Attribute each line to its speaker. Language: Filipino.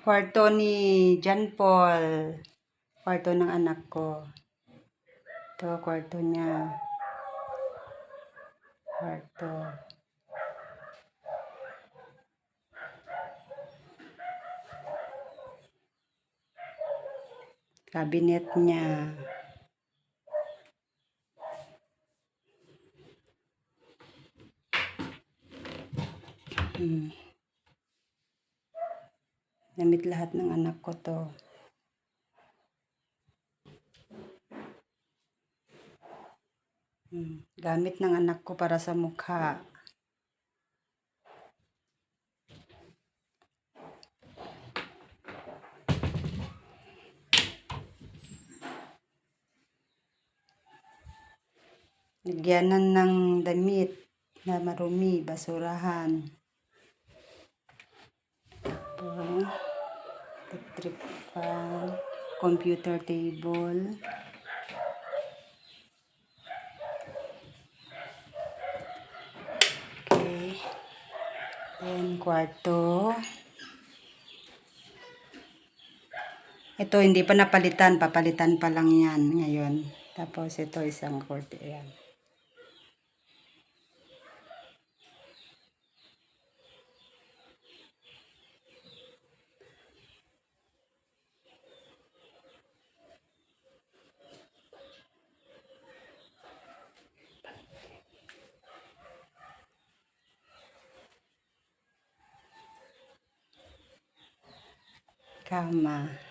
Speaker 1: Kwarto ni John Paul. Kwarto ng anak ko. Ito, kwarto niya. Kwarto. Cabinet niya. Damit lahat ng anak ko to. Gamit ng anak ko para sa mukha. Lagyanan ng damit na marumi, basurahan. Electric fan, computer table. Okay. Then, kwarto. Ito, hindi pa napalitan. Papalitan pa lang yan ngayon. Tapos, ito isang kwarto. Ayan. Kama.